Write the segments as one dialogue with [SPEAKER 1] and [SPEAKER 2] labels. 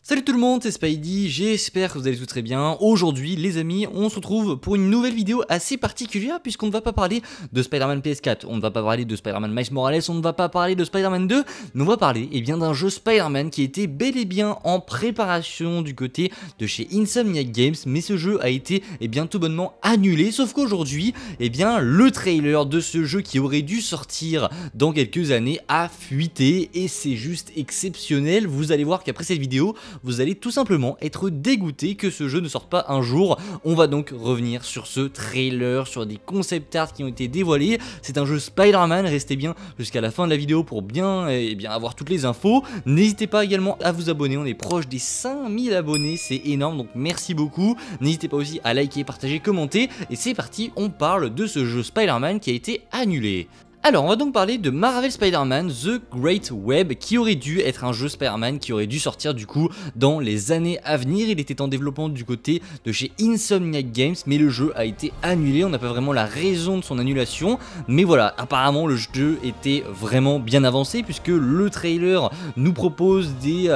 [SPEAKER 1] Salut tout le monde, c'est Spidey, j'espère que vous allez tous très bien. Aujourd'hui les amis, on se retrouve pour une nouvelle vidéo assez particulière puisqu'on ne va pas parler de Spider-Man PS4, on ne va pas parler de Spider-Man Miles Morales, on ne va pas parler de Spider-Man 2, mais on va parler d'un jeu Spider-Man qui était bel et bien en préparation du côté de chez Insomniac Games, mais ce jeu a été tout bonnement annulé, sauf qu'aujourd'hui, le trailer de ce jeu qui aurait dû sortir dans quelques années a fuité et c'est juste exceptionnel. Vous allez voir qu'après cette vidéo, vous allez tout simplement être dégoûté que ce jeu ne sorte pas un jour. On va donc revenir sur ce trailer, sur des concept art qui ont été dévoilés. C'est un jeu Spider-Man, restez bien jusqu'à la fin de la vidéo pour bien avoir toutes les infos. N'hésitez pas également à vous abonner, on est proche des 5000 abonnés, c'est énorme, donc merci beaucoup. N'hésitez pas aussi à liker, partager, commenter, et c'est parti, on parle de ce jeu Spider-Man qui a été annulé. Alors on va donc parler de Marvel Spider-Man The Great Web qui aurait dû être un jeu Spider-Man qui aurait dû sortir du coup dans les années à venir. Il était en développement du côté de chez Insomniac Games, mais le jeu a été annulé, on n'a pas vraiment la raison de son annulation, mais voilà, apparemment le jeu était vraiment bien avancé puisque le trailer nous propose des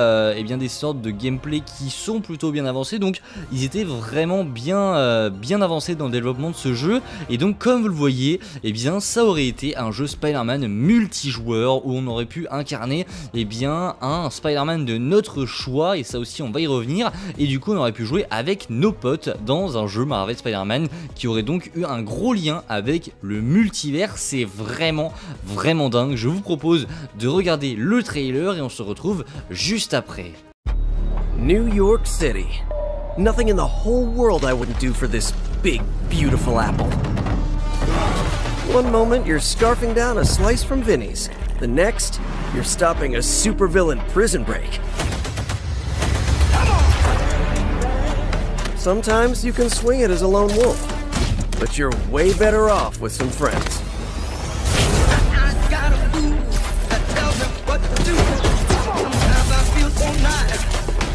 [SPEAKER 1] sortes de gameplay qui sont plutôt bien avancés, donc ils étaient vraiment bien avancés dans le développement de ce jeu, et donc comme vous le voyez, ça aurait été un jeu Spider-Man multijoueur où on aurait pu incarner un Spider-Man de notre choix, et ça aussi on va y revenir, et du coup on aurait pu jouer avec nos potes dans un jeu Marvel Spider-Man qui aurait donc eu un gros lien avec le multivers. C'est vraiment dingue. Je vous propose de regarder le trailer et on se retrouve juste après.
[SPEAKER 2] New York City. Nothing in the whole world I wouldn't do for this big, beautiful apple. One moment, you're scarfing down a slice from Vinny's. The next, you're stopping a supervillain prison break. Sometimes you can swing it as a lone wolf, but you're way better off with some friends.
[SPEAKER 3] I got a fool that tells me what to do. Sometimes I feel so nice.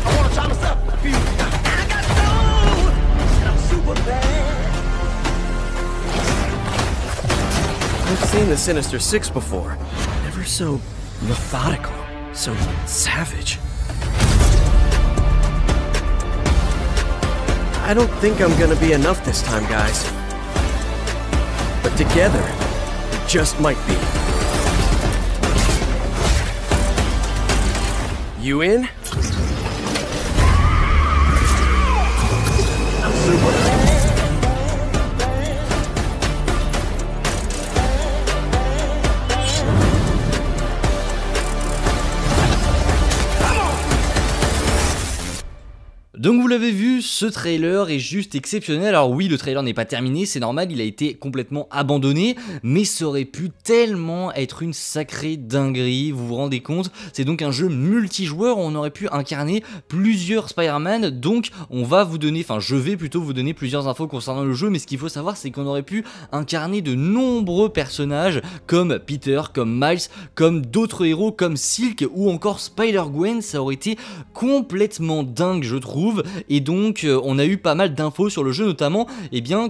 [SPEAKER 3] I wanna try myself a few. I got soul, and I'm super bad.
[SPEAKER 2] I've seen the Sinister Six before. Never so methodical, so savage. I don't think I'm gonna be enough this time, guys. But together, we just might be. You in? I'm super bad.
[SPEAKER 1] Donc vous l'avez vu, ce trailer est juste exceptionnel. Alors oui, le trailer n'est pas terminé, c'est normal, il a été complètement abandonné, mais ça aurait pu tellement être une sacrée dinguerie, vous vous rendez compte? C'est donc un jeu multijoueur où on aurait pu incarner plusieurs Spider-Man, donc on va vous donner, je vais plutôt vous donner plusieurs infos concernant le jeu, mais ce qu'il faut savoir c'est qu'on aurait pu incarner de nombreux personnages comme Peter, comme Miles, comme d'autres héros comme Silk ou encore Spider-Gwen. Ça aurait été complètement dingue je trouve. Et donc on a eu pas mal d'infos sur le jeu, notamment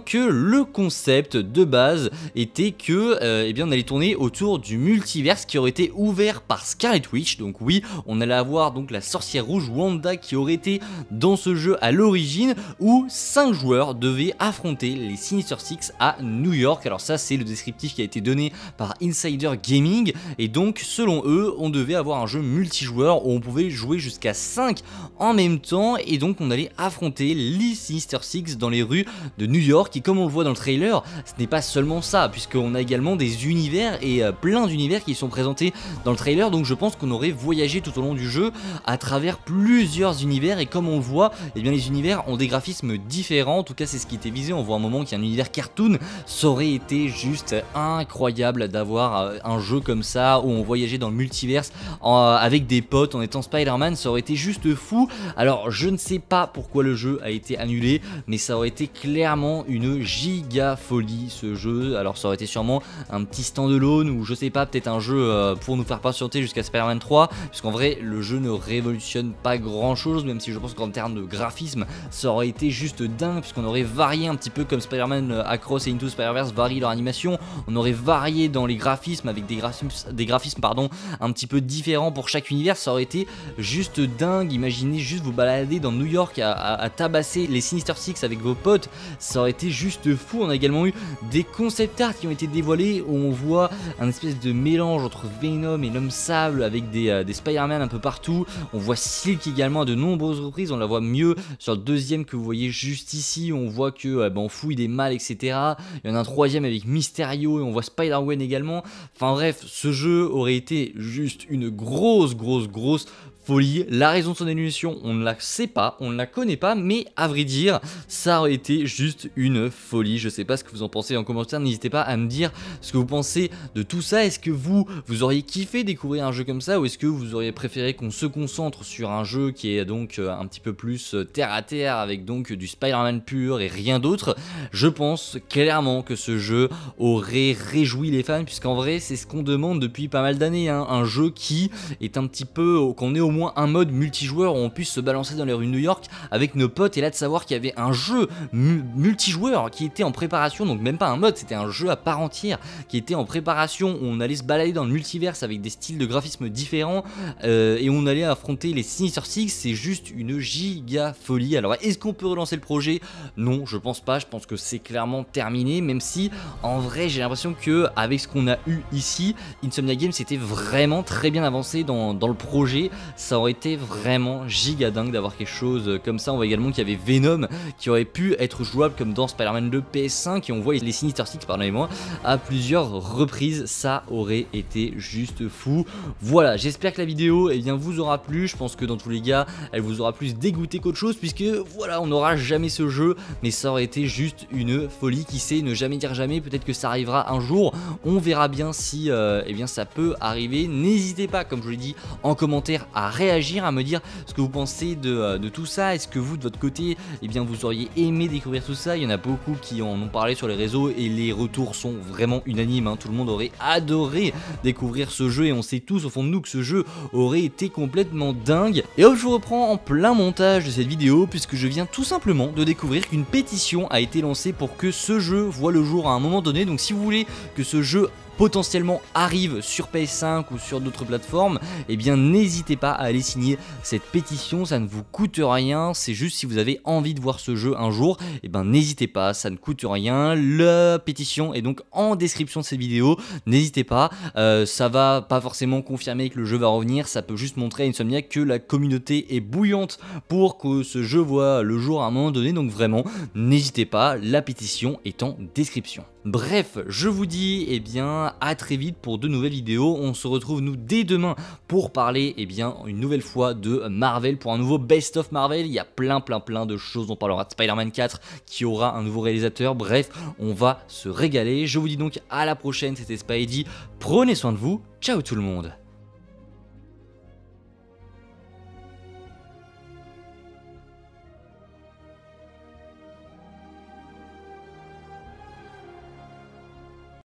[SPEAKER 1] que le concept de base était que on allait tourner autour du multiverse qui aurait été ouvert par Scarlet Witch. Donc oui, on allait avoir donc la sorcière rouge Wanda qui aurait été dans ce jeu à l'origine, où 5 joueurs devaient affronter les Sinister Six à New York. Alors ça c'est le descriptif qui a été donné par Insider Gaming, et donc selon eux on devait avoir un jeu multijoueur où on pouvait jouer jusqu'à 5 en même temps, et donc on allait affronter les Sinister Six dans les rues de New York. Et comme on le voit dans le trailer, ce n'est pas seulement ça, puisqu'on a également des univers et plein d'univers qui sont présentés dans le trailer. Donc je pense qu'on aurait voyagé tout au long du jeu à travers plusieurs univers, et comme on le voit, les univers ont des graphismes différents. En tout cas c'est ce qui était visé. On voit un moment qu'il y a un univers cartoon. Ça aurait été juste incroyable d'avoir un jeu comme ça où on voyageait dans le multiverse avec des potes en étant Spider-Man. Ça aurait été juste fou. Alors je ne sais sais pas pourquoi le jeu a été annulé, mais ça aurait été clairement une giga folie ce jeu. Alors ça aurait été sûrement un petit standalone ou je sais pas, peut-être un jeu pour nous faire patienter jusqu'à Spider-Man 3, puisqu'en vrai le jeu ne révolutionne pas grand chose, même si je pense qu'en termes de graphisme ça aurait été juste dingue, puisqu'on aurait varié un petit peu comme Spider-Man Across et Into Spider-Verse varie leur animation, on aurait varié dans les graphismes avec des graphismes pardon, un petit peu différents pour chaque univers. Ça aurait été juste dingue. Imaginez juste vous balader dans New York à tabasser les Sinister Six avec vos potes, ça aurait été juste fou. On a également eu des concept art qui ont été dévoilés où on voit un espèce de mélange entre Venom et l'homme sable avec des Spider-Man un peu partout. On voit Silk également à de nombreuses reprises, on la voit mieux sur le deuxième que vous voyez juste ici, on voit que on fouille des mâles etc. Il y en a un troisième avec Mysterio et on voit Spider-Gwen également. Enfin bref, ce jeu aurait été juste une grosse folie. La raison de son annulation, on ne la sait pas, on ne la connaît pas, mais à vrai dire, ça aurait été juste une folie. Je sais pas ce que vous en pensez en commentaire, n'hésitez pas à me dire ce que vous pensez de tout ça. Est-ce que vous auriez kiffé découvrir un jeu comme ça, ou est-ce que vous auriez préféré qu'on se concentre sur un jeu qui est donc un petit peu plus terre à terre, avec donc du Spider-Man pur et rien d'autre? Je pense clairement que ce jeu aurait réjoui les fans, puisqu'en vrai c'est ce qu'on demande depuis pas mal d'années, hein. Un jeu qui est un petit peu, qu'on ait au moins un mode multijoueur où on puisse se balancer dans les rues de New York avec nos potes, et là de savoir qu'il y avait un jeu multijoueur qui était en préparation, donc même pas un mode, c'était un jeu à part entière qui était en préparation, où on allait se balader dans le multiverse avec des styles de graphisme différents et on allait affronter les Sinister Six. C'est juste une giga folie. Alors est-ce qu'on peut relancer le projet? Non, je pense pas, je pense que c'est clairement terminé, même si en vrai j'ai l'impression que avec ce qu'on a eu ici, Insomnia Games était vraiment très bien avancé dans le projet. Ça aurait été vraiment giga dingue d'avoir quelque chose comme ça. On voit également qu'il y avait Venom qui aurait pu être jouable comme dans Spider-Man 2 PS5, et on voit les Sinister Six, pardonnez-moi, à plusieurs reprises. Ça aurait été juste fou. Voilà, j'espère que la vidéo vous aura plu. Je pense que dans tous les cas elle vous aura plus dégoûté qu'autre chose, puisque voilà, on n'aura jamais ce jeu, mais ça aurait été juste une folie. Qui sait, ne jamais dire jamais, peut-être que ça arrivera un jour, on verra bien si ça peut arriver. N'hésitez pas, comme je l'ai dit, en commentaire à réagir, à me dire ce que vous pensez de tout ça. Est-ce que vous de votre côté vous auriez aimé découvrir tout ça? Il y en a beaucoup qui en ont parlé sur les réseaux et les retours sont vraiment unanimes, hein. Tout le monde aurait adoré découvrir ce jeu, et on sait tous au fond de nous que ce jeu aurait été complètement dingue. Et hop, je vous reprends en plein montage de cette vidéo, puisque je viens tout simplement de découvrir qu'une pétition a été lancée pour que ce jeu voit le jour à un moment donné. Donc si vous voulez que ce jeu potentiellement arrive sur PS5 ou sur d'autres plateformes, n'hésitez pas à aller signer cette pétition, ça ne vous coûte rien, c'est juste si vous avez envie de voir ce jeu un jour, n'hésitez pas, ça ne coûte rien. La pétition est donc en description de cette vidéo, n'hésitez pas, ça va pas forcément confirmer que le jeu va revenir, ça peut juste montrer à Insomniac que la communauté est bouillante pour que ce jeu voit le jour à un moment donné, donc vraiment n'hésitez pas, la pétition est en description. Bref, je vous dis à très vite pour de nouvelles vidéos. On se retrouve nous dès demain pour parler une nouvelle fois de Marvel, pour un nouveau Best of Marvel. Il y a plein de choses. On parlera de Spider-Man 4 qui aura un nouveau réalisateur. Bref, on va se régaler. Je vous dis donc à la prochaine, c'était Spidey. Prenez soin de vous. Ciao tout le monde.